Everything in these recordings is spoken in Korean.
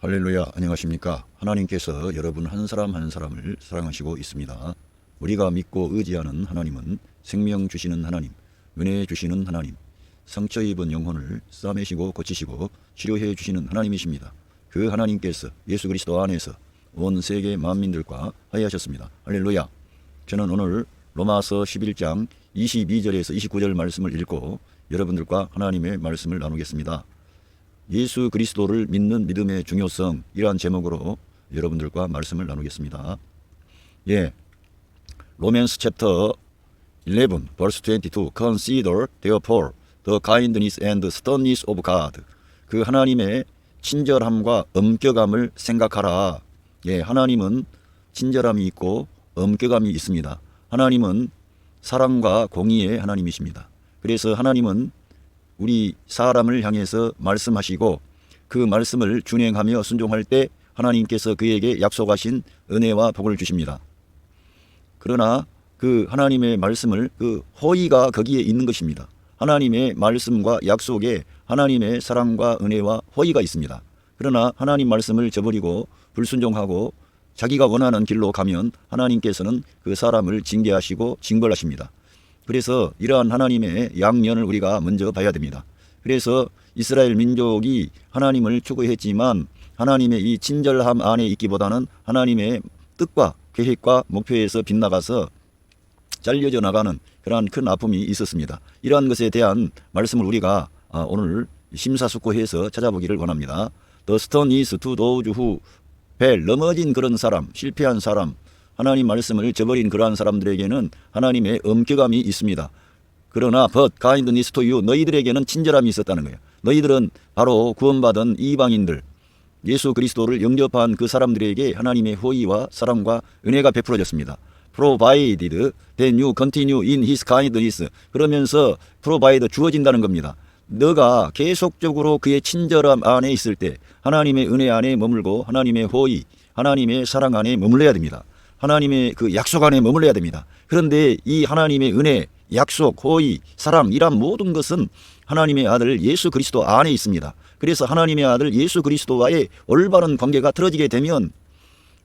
할렐루야, 안녕하십니까. 하나님께서 여러분 한 사람 한 사람을 사랑하시고 있습니다. 우리가 믿고 의지하는 하나님은 생명 주시는 하나님, 은혜 주시는 하나님, 상처 입은 영혼을 싸매시고 고치시고 치료해 주시는 하나님이십니다. 그 하나님께서 예수 그리스도 안에서 온 세계 만민들과 화해하셨습니다. 할렐루야. 저는 오늘 로마서 11장 22절에서 29절 말씀을 읽고 여러분들과 하나님의 말씀을 나누겠습니다. 예수 그리스도를 믿는 믿음의 중요성, 이러한 제목으로 여러분들과 말씀을 나누겠습니다. 로맨스 챕터 11 verse 22 Consider therefore the kindness and sternness of God. 그 하나님의 친절함과 엄격함을 생각하라. 하나님은 친절함이 있고 엄격함이 있습니다. 하나님은 사랑과 공의의 하나님이십니다. 그래서 하나님은 우리 사람을 향해서 말씀하시고 그 말씀을 준행하며 순종할 때 하나님께서 그에게 약속하신 은혜와 복을 주십니다. 그러나 그 하나님의 말씀을 그 호의가 거기에 있는 것입니다. 하나님의 말씀과 약속에 하나님의 사랑과 은혜와 호의가 있습니다. 그러나 하나님 말씀을 저버리고 불순종하고 자기가 원하는 길로 가면 하나님께서는 그 사람을 징계하시고 징벌하십니다. 그래서 이러한 하나님의 양면을 우리가 먼저 봐야 됩니다. 그래서 이스라엘 민족이 하나님을 추구했지만 하나님의 이 친절함 안에 있기보다는 하나님의 뜻과 계획과 목표에서 빗나가서 잘려져 나가는 그러한 큰 아픔이 있었습니다. 이러한 것에 대한 말씀을 우리가 오늘 심사숙고해서 찾아보기를 원합니다. The stone is to those who fell. 넘어진 그런 사람, 실패한 사람, 하나님 말씀을 저버린 그러한 사람들에게는 하나님의 엄격함이 있습니다. 그러나 but kindness to you, 너희들에게는 친절함이 있었다는 거예요. 너희들은 바로 구원받은 이방인들, 예수 그리스도를 영접한 그 사람들에게 하나님의 호의와 사랑과 은혜가 베풀어졌습니다. provided that you continue in his kindness. 그러면서 provide, 주어진다는 겁니다. 너가 계속적으로 그의 친절함 안에 있을 때 하나님의 은혜 안에 머물고 하나님의 호의, 하나님의 사랑 안에 머물러야 됩니다. 하나님의 그 약속 안에 머물러야 됩니다. 그런데 이 하나님의 은혜, 약속, 호의, 사랑, 이란 모든 것은 하나님의 아들 예수 그리스도 안에 있습니다. 그래서 하나님의 아들 예수 그리스도와의 올바른 관계가 틀어지게 되면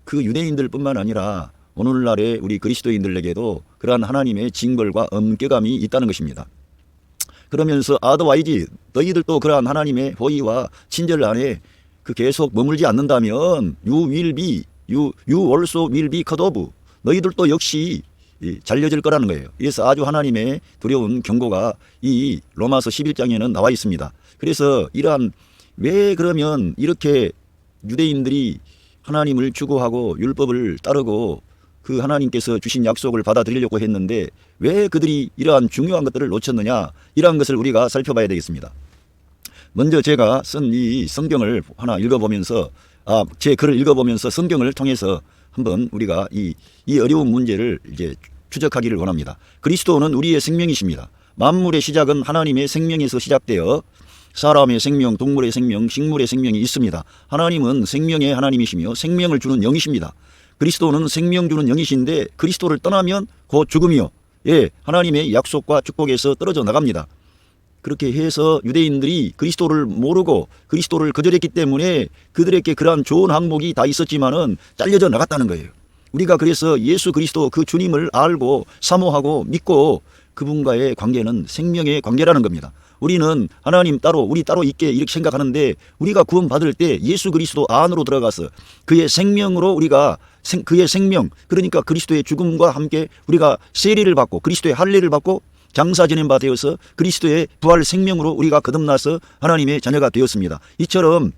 그 유대인들뿐만 아니라 오늘날의 우리 그리스도인들에게도 그러한 하나님의 징벌과 엄격함이 있다는 것입니다. 그러면서 otherwise 너희들도 그러한 하나님의 호의와 친절 안에 그 계속 머물지 않는다면 you also will be cut off. 너희들도 역시 잘려질 거라는 거예요. 그래서 아주 하나님의 두려운 경고가 이 로마서 11장에는 나와 있습니다. 그래서 이러한 왜 그러면 이렇게 유대인들이 하나님을 추구하고 율법을 따르고 그 하나님께서 주신 약속을 받아들이려고 했는데 왜 그들이 이러한 중요한 것들을 놓쳤느냐, 이러한 것을 우리가 살펴봐야 되겠습니다. 먼저 제가 쓴 이 성경을 하나 읽어보면서 제 글을 읽어보면서 성경을 통해서 한번 우리가 이 어려운 문제를 이제 추적하기를 원합니다. 그리스도는 우리의 생명이십니다. 만물의 시작은 하나님의 생명에서 시작되어 사람의 생명, 동물의 생명, 식물의 생명이 있습니다. 하나님은 생명의 하나님이시며 생명을 주는 영이십니다. 그리스도는 생명 주는 영이신데 그리스도를 떠나면 곧 죽음이요. 하나님의 약속과 축복에서 떨어져 나갑니다. 그렇게 해서 유대인들이 그리스도를 모르고 그리스도를 거절했기 때문에 그들에게 그러한 좋은 항목이 다 있었지만은 잘려져 나갔다는 거예요. 우리가 그래서 예수 그리스도 그 주님을 알고 사모하고 믿고 그분과의 관계는 생명의 관계라는 겁니다. 우리는 하나님 따로 우리 따로 있게 이렇게 생각하는데 우리가 구원받을 때 예수 그리스도 안으로 들어가서 그의 생명으로 우리가 그의 생명, 그러니까 그리스도의 죽음과 함께 우리가 세례를 받고 그리스도의 할례를 받고 장사 지낸 바 되어서 그리스도의 부활 생명으로 우리가 거듭나서 하나님의 자녀가 되었습니다. 이처럼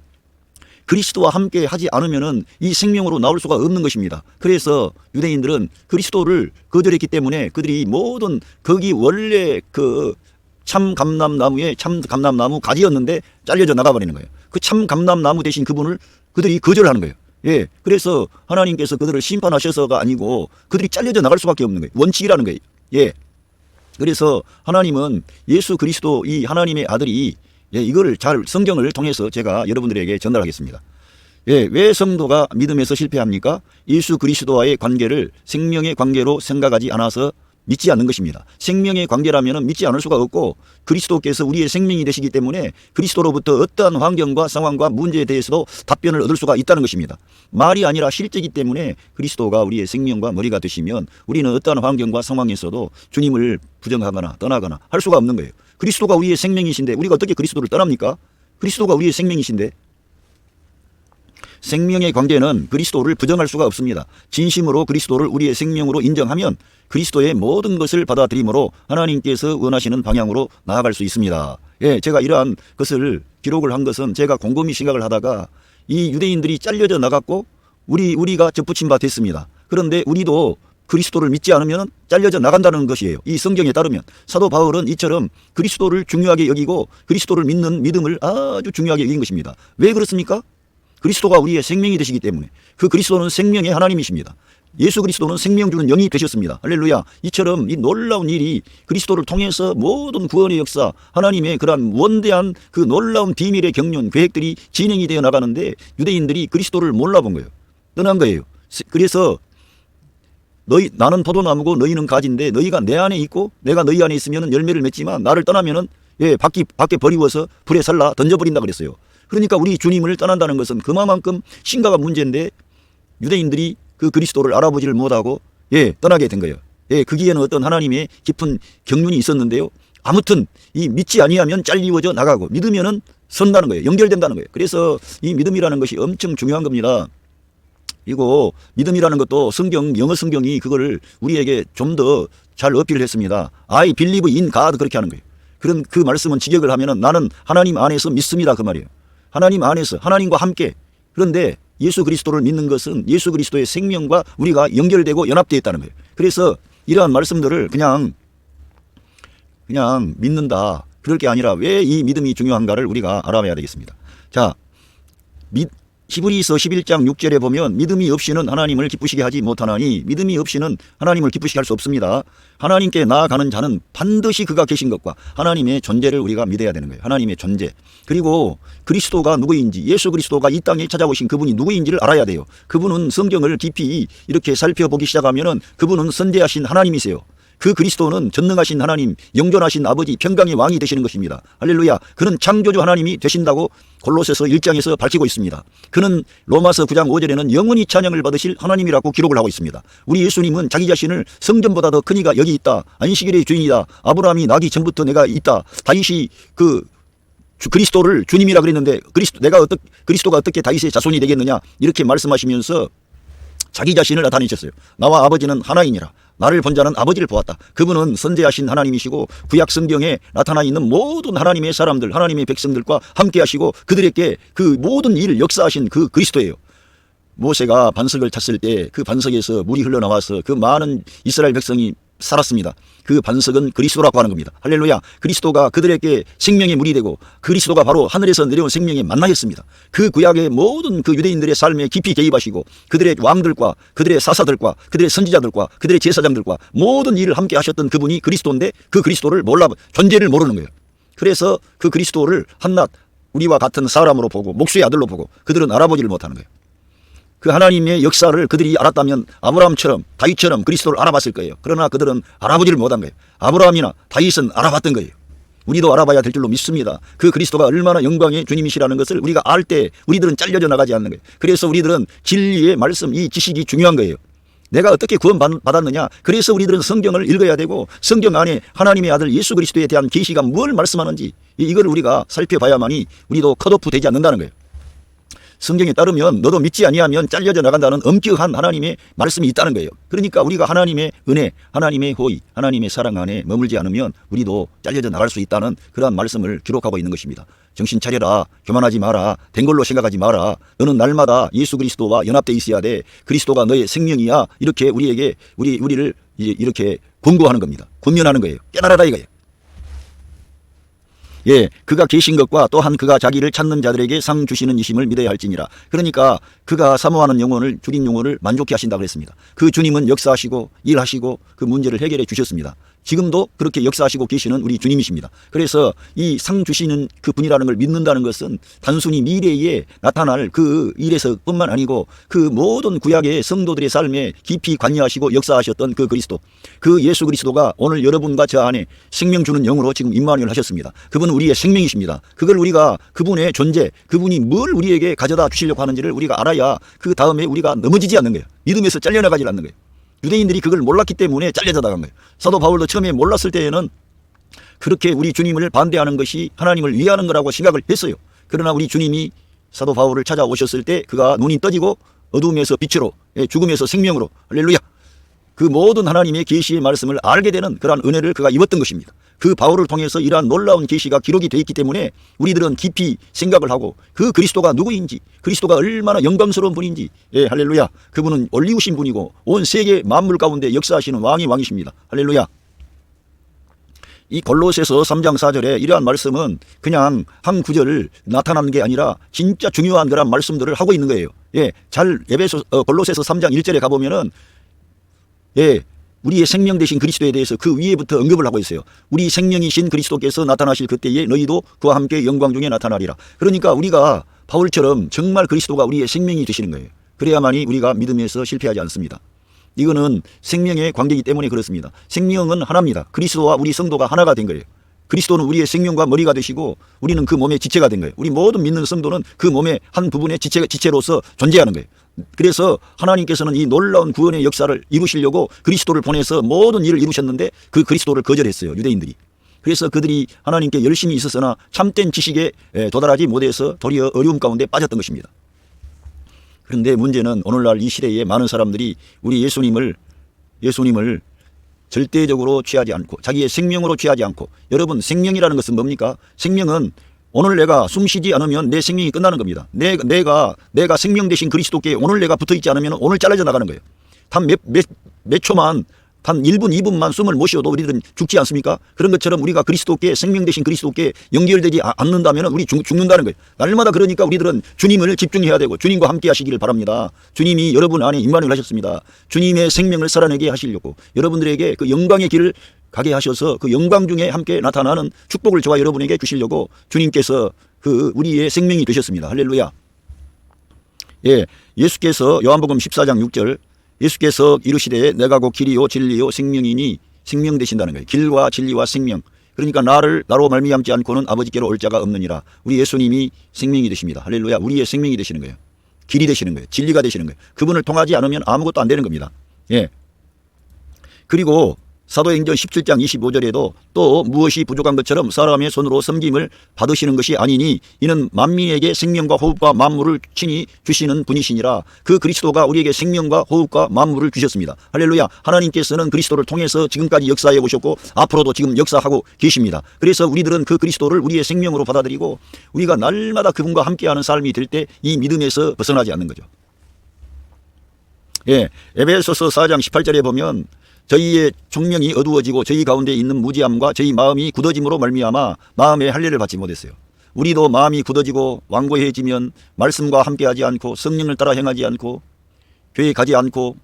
그리스도와 함께 하지 않으면은 이 생명으로 나올 수가 없는 것입니다. 그래서 유대인들은 그리스도를 거절했기 때문에 그들이 모든 거기 원래 그 참 감람나무에 참 감람나무 가지였는데 잘려져 나가버리는 거예요. 그 참 감람나무 대신 그분을 그들이 거절하는 거예요. 그래서 하나님께서 그들을 심판하셔서가 아니고 그들이 잘려져 나갈 수밖에 없는 거예요. 원칙이라는 거예요. 그래서 하나님은 예수 그리스도 이 하나님의 아들이 이걸 잘 성경을 통해서 제가 여러분들에게 전달하겠습니다. 왜 성도가 믿음에서 실패합니까? 예수 그리스도와의 관계를 생명의 관계로 생각하지 않아서 믿지 않는 것입니다. 생명의 관계라면 믿지 않을 수가 없고 그리스도께서 우리의 생명이 되시기 때문에 그리스도로부터 어떠한 환경과 상황과 문제에 대해서도 답변을 얻을 수가 있다는 것입니다. 말이 아니라 실제이기 때문에 그리스도가 우리의 생명과 머리가 되시면 우리는 어떠한 환경과 상황에서도 주님을 부정하거나 떠나거나 할 수가 없는 거예요. 그리스도가 우리의 생명이신데 우리가 어떻게 그리스도를 떠납니까? 그리스도가 우리의 생명이신데. 생명의 관계는 그리스도를 부정할 수가 없습니다. 진심으로 그리스도를 우리의 생명으로 인정하면 그리스도의 모든 것을 받아들임으로 하나님께서 원하시는 방향으로 나아갈 수 있습니다. 예, 제가 이러한 것을 기록을 한 것은 제가 곰곰이 생각을 하다가 이 유대인들이 잘려져 나갔고 우리가 접붙임 바 됐습니다. 그런데 우리도 그리스도를 믿지 않으면 잘려져 나간다는 것이에요. 이 성경에 따르면 사도 바울은 이처럼 그리스도를 중요하게 여기고 그리스도를 믿는 믿음을 아주 중요하게 여긴 것입니다. 왜 그렇습니까? 그리스도가 우리의 생명이 되시기 때문에. 그 그리스도는 생명의 하나님이십니다. 예수 그리스도는 생명 주는 영이 되셨습니다. 할렐루야. 이처럼 이 놀라운 일이 그리스도를 통해서 모든 구원의 역사, 하나님의 그러한 원대한 그 놀라운 비밀의 경륜, 계획들이 진행이 되어 나가는데 유대인들이 그리스도를 몰라본 거예요. 떠난 거예요. 그래서 나는 포도나무고 너희는 가지인데 너희가 내 안에 있고 내가 너희 안에 있으면 열매를 맺지만 나를 떠나면은 밖에 버리워서 불에 살라 던져버린다 그랬어요. 그러니까 우리 주님을 떠난다는 것은 그만큼 심각한 문제인데 유대인들이 그 그리스도를 알아보지를 못하고 떠나게 된 거예요. 거기에는 어떤 하나님의 깊은 경륜이 있었는데요. 아무튼 이 믿지 아니하면 잘리워져 나가고 믿으면은 선다는 거예요. 연결된다는 거예요. 그래서 이 믿음이라는 것이 엄청 중요한 겁니다. 이거 믿음이라는 것도 영어 성경이 그거를 우리에게 좀 더 잘 어필을 했습니다. I believe in God 그렇게 하는 거예요. 그런 그 말씀은 직역을 하면은 나는 하나님 안에서 믿습니다 그 말이에요. 하나님 안에서 하나님과 함께. 그런데 예수 그리스도를 믿는 것은 예수 그리스도의 생명과 우리가 연결되고 연합되어 있다는 거예요. 그래서 이러한 말씀들을 그냥 믿는다. 그럴 게 아니라 왜 이 믿음이 중요한가를 우리가 알아봐야 되겠습니다. 자, 히브리서 11장 6절에 보면 믿음이 없이는 하나님을 기쁘시게 하지 못하나니 믿음이 없이는 하나님을 기쁘시게 할 수 없습니다. 하나님께 나아가는 자는 반드시 그가 계신 것과 하나님의 존재를 우리가 믿어야 되는 거예요. 하나님의 존재. 그리고 그리스도가 누구인지 예수 그리스도가 이 땅에 찾아오신 그분이 누구인지를 알아야 돼요. 그분은 성경을 깊이 이렇게 살펴보기 시작하면은 그분은 선대하신 하나님이세요. 그 그리스도는 전능하신 하나님, 영존하신 아버지, 평강의 왕이 되시는 것입니다. 할렐루야. 그는 창조주 하나님이 되신다고 골로새서 1장에서 밝히고 있습니다. 그는 로마서 9장 5절에는 영원히 찬양을 받으실 하나님이라고 기록을 하고 있습니다. 우리 예수님은 자기 자신을 성전보다 더 큰 이가 여기 있다. 안식일의 주인이다. 아브라함이 나기 전부터 내가 있다. 다윗이 그리스도를 주님이라 그랬는데 그리스도가 어떻게 다윗의 자손이 되겠느냐 이렇게 말씀하시면서 자기 자신을 나타내셨어요. 나와 아버지는 하나이니라. 나를 본 자는 아버지를 보았다. 그분은 선대하신 하나님이시고 구약 성경에 나타나 있는 모든 하나님의 사람들, 하나님의 백성들과 함께 하시고 그들에게 그 모든 일을 역사하신 그 그리스도예요. 모세가 반석을 찼을 때 그 반석에서 물이 흘러나와서 그 많은 이스라엘 백성이 살았습니다. 그 반석은 그리스도라고 하는 겁니다. 할렐루야. 그리스도가 그들에게 생명의 물이 되고 그리스도가 바로 하늘에서 내려온 생명의 만나였습니다. 그 구약의 모든 그 유대인들의 삶에 깊이 개입하시고 그들의 왕들과 그들의 사사들과 그들의 선지자들과 그들의 제사장들과 모든 일을 함께 하셨던 그분이 그리스도인데 그 그리스도를 존재를 모르는 거예요. 그래서 그 그리스도를 한낱 우리와 같은 사람으로 보고 목수의 아들로 보고 그들은 알아보지를 못하는 거예요. 그 하나님의 역사를 그들이 알았다면 아브라함처럼 다윗처럼 그리스도를 알아봤을 거예요. 그러나 그들은 알아보지를 못한 거예요. 아브라함이나 다윗은 알아봤던 거예요. 우리도 알아봐야 될 줄로 믿습니다. 그 그리스도가 얼마나 영광의 주님이시라는 것을 우리가 알 때 우리들은 잘려져 나가지 않는 거예요. 그래서 우리들은 진리의 말씀, 이 지식이 중요한 거예요. 내가 어떻게 구원받았느냐. 그래서 우리들은 성경을 읽어야 되고 성경 안에 하나님의 아들 예수 그리스도에 대한 계시가 뭘 말씀하는지 이걸 우리가 살펴봐야만이 우리도 컷오프 되지 않는다는 거예요. 성경에 따르면 너도 믿지 아니하면 잘려져 나간다는 엄격한 하나님의 말씀이 있다는 거예요. 그러니까 우리가 하나님의 은혜, 하나님의 호의, 하나님의 사랑 안에 머물지 않으면 우리도 잘려져 나갈 수 있다는 그러한 말씀을 기록하고 있는 것입니다. 정신 차려라. 교만하지 마라. 된 걸로 생각하지 마라. 너는 날마다 예수 그리스도와 연합되어 있어야 돼. 그리스도가 너의 생명이야. 이렇게 우리를 이렇게 권고하는 겁니다. 권면하는 거예요. 깨달아라 이거예요. 예, 그가 계신 것과 또한 그가 자기를 찾는 자들에게 상 주시는 이심을 믿어야 할지니라. 그러니까 그가 사모하는 영혼을, 주님 영혼을 만족케 하신다고 그랬습니다. 그 주님은 역사하시고 일하시고 그 문제를 해결해 주셨습니다. 지금도 그렇게 역사하시고 계시는 우리 주님이십니다. 그래서 이 상 주시는 그 분이라는 걸 믿는다는 것은 단순히 미래에 나타날 그 일에서 뿐만 아니고 그 모든 구약의 성도들의 삶에 깊이 관여하시고 역사하셨던 그 그리스도, 그 예수 그리스도가 오늘 여러분과 저 안에 생명 주는 영으로 지금 임마누엘 하셨습니다. 그분은 우리의 생명이십니다. 그걸 우리가 그분의 존재, 그분이 뭘 우리에게 가져다 주시려고 하는지를 우리가 알아야 그 다음에 우리가 넘어지지 않는 거예요. 믿음에서 잘려나가지 않는 거예요. 유대인들이 그걸 몰랐기 때문에 잘려져 나간 거예요. 사도 바울도 처음에 몰랐을 때에는 그렇게 우리 주님을 반대하는 것이 하나님을 위하는 거라고 생각을 했어요. 그러나 우리 주님이 사도 바울을 찾아오셨을 때 그가 눈이 떠지고 어둠에서 빛으로, 죽음에서 생명으로, 할렐루야, 그 모든 하나님의 계시의 말씀을 알게 되는 그러한 은혜를 그가 입었던 것입니다. 그 바울을 통해서 이러한 놀라운 계시가 기록이 되어 있기 때문에 우리들은 깊이 생각을 하고 그 그리스도가 누구인지, 그리스도가 얼마나 영광스러운 분인지, 할렐루야, 그분은 올리우신 분이고 온 세계 만물 가운데 역사하시는 왕이 왕이십니다. 할렐루야. 이 골로새서 3장 4절에 이러한 말씀은 그냥 한 구절 나타나는 게 아니라 진짜 중요한 그런 말씀들을 하고 있는 거예요. 잘 골로새서 3장 1절에 가보면은 우리의 생명 되신 그리스도에 대해서 그 위에부터 언급을 하고 있어요. 우리 생명이신 그리스도께서 나타나실 그때에 너희도 그와 함께 영광 중에 나타나리라. 그러니까 우리가 바울처럼 정말 그리스도가 우리의 생명이 되시는 거예요. 그래야만이 우리가 믿음에서 실패하지 않습니다. 이거는 생명의 관계이기 때문에 그렇습니다. 생명은 하나입니다. 그리스도와 우리 성도가 하나가 된 거예요. 그리스도는 우리의 생명과 머리가 되시고 우리는 그 몸의 지체가 된 거예요. 우리 모든 믿는 성도는 그 몸의 한 부분의 지체로서 존재하는 거예요. 그래서 하나님께서는 이 놀라운 구원의 역사를 이루시려고 그리스도를 보내서 모든 일을 이루셨는데 그 그리스도를 거절했어요. 유대인들이. 그래서 그들이 하나님께 열심히 있었으나 참된 지식에 도달하지 못해서 도리어 어려움 가운데 빠졌던 것입니다. 그런데 문제는 오늘날 이 시대에 많은 사람들이 우리 예수님을 절대적으로 취하지 않고 자기의 생명으로 취하지 않고, 여러분 생명이라는 것은 뭡니까? 생명은 오늘 내가 숨쉬지 않으면 내 생명이 끝나는 겁니다. 내가 생명 되신 그리스도께 오늘 내가 붙어있지 않으면 오늘 잘라져 나가는 거예요. 단 몇 초만, 단 1분 2분만 숨을 못 쉬어도 우리들은 죽지 않습니까? 그런 것처럼 우리가 그리스도께, 생명 되신 그리스도께 연결되지 않는다면 우리 죽는다는 거예요. 날마다 그러니까 우리들은 주님을 집중해야 되고 주님과 함께 하시기를 바랍니다. 주님이 여러분 안에 임마누엘 하셨습니다. 주님의 생명을 살아내게 하시려고 여러분들에게 그 영광의 길을 가게 하셔서 그 영광 중에 함께 나타나는 축복을 저와 여러분에게 주시려고 주님께서 그 우리의 생명이 되셨습니다. 할렐루야. 예수께서 요한복음 14장 6절, 예수께서 이르시되 내가 곧 길이요 진리요 생명이니, 생명 되신다는 거예요. 길과 진리와 생명. 그러니까 나로 말미암지 않고는 아버지께로 올 자가 없느니라. 우리 예수님이 생명이 되십니다. 할렐루야. 우리의 생명이 되시는 거예요. 길이 되시는 거예요. 진리가 되시는 거예요. 그분을 통하지 않으면 아무것도 안 되는 겁니다. 그리고 사도행전 17장 25절에도 또 무엇이 부족한 것처럼 사람의 손으로 섬김을 받으시는 것이 아니니 이는 만민에게 생명과 호흡과 만물을 친히 주시는 분이시니라. 그 그리스도가 우리에게 생명과 호흡과 만물을 주셨습니다. 할렐루야. 하나님께서는 그리스도를 통해서 지금까지 역사해 오셨고 앞으로도 지금 역사하고 계십니다. 그래서 우리들은 그 그리스도를 우리의 생명으로 받아들이고 우리가 날마다 그분과 함께하는 삶이 될 때 이 믿음에서 벗어나지 않는 거죠. 에베소서 4장 18절에 보면 저희의 총명이 어두워지고 저희 가운데 있는 무지함과 저희 마음이 굳어짐으로 말미암아 마음의 할례를 받지 못했어요. 우리도 마음이 굳어지고 완고해지면 말씀과 함께하지 않고 성령을 따라 행하지 않고 교회 가지 않고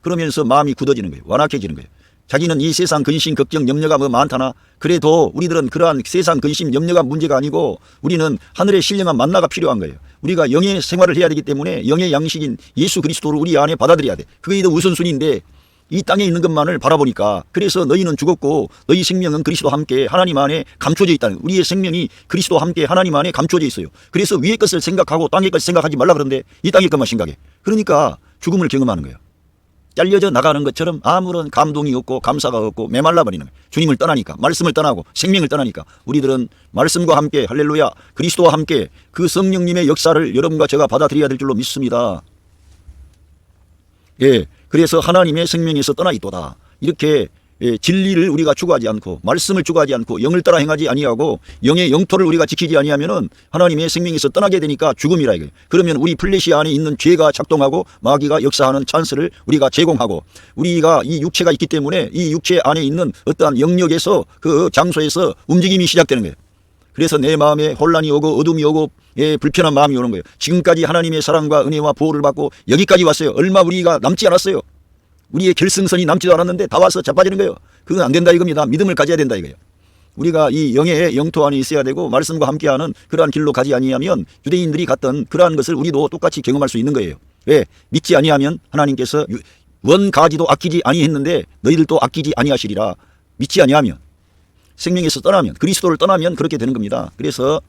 그러면서 마음이 굳어지는 거예요. 완악해지는 거예요. 자기는 이 세상 근심 걱정 염려가 뭐 많다나, 그래도 우리들은 그러한 세상 근심 염려가 문제가 아니고 우리는 하늘의 신령한 만나가 필요한 거예요. 우리가 영의 생활을 해야 되기 때문에 영의 양식인 예수 그리스도를 우리 안에 받아들여야 돼. 그게 더 우선순위인데 이 땅에 있는 것만을 바라보니까, 그래서 너희는 죽었고 너희 생명은 그리스도와 함께 하나님 안에 감춰져 있다는, 우리의 생명이 그리스도와 함께 하나님 안에 감춰져 있어요. 그래서 위의 것을 생각하고 땅의 것을 생각하지 말라 그러는데 이 땅의 것만 생각해. 그러니까 죽음을 경험하는 거예요. 잘려져 나가는 것처럼 아무런 감동이 없고 감사가 없고 메말라 버리는 거예요. 주님을 떠나니까, 말씀을 떠나고 생명을 떠나니까. 우리들은 말씀과 함께, 할렐루야, 그리스도와 함께 그 성령님의 역사를 여러분과 제가 받아들여야 될 줄로 믿습니다. 그래서 하나님의 생명에서 떠나 있도다. 이렇게 진리를 우리가 추구하지 않고 말씀을 추구하지 않고 영을 따라 행하지 아니하고 영의 영토를 우리가 지키지 아니하면은 하나님의 생명에서 떠나게 되니까 죽음이라 이거예요. 그러면 우리 플래시 안에 있는 죄가 작동하고 마귀가 역사하는 찬스를 우리가 제공하고, 우리가 이 육체가 있기 때문에 이 육체 안에 있는 어떠한 영역에서 그 장소에서 움직임이 시작되는 거예요. 그래서 내 마음에 혼란이 오고 어둠이 오고 불편한 마음이 오는 거예요. 지금까지 하나님의 사랑과 은혜와 보호를 받고 여기까지 왔어요. 얼마 우리가 남지 않았어요. 우리의 결승선이 남지도 않았는데 다 와서 자빠지는 거예요. 그건 안 된다 이겁니다. 믿음을 가져야 된다 이거예요. 우리가 이 영의 영토 안에 있어야 되고 말씀과 함께하는 그러한 길로 가지 아니하면 유대인들이 갔던 그러한 것을 우리도 똑같이 경험할 수 있는 거예요. 왜? 믿지 아니하면 하나님께서 원가지도 아끼지 아니했는데 너희들도 아끼지 아니하시리라. 믿지 아니하면, 생명에서 떠나면, 그리스도를 떠나면 그렇게 되는 겁니다. 그래서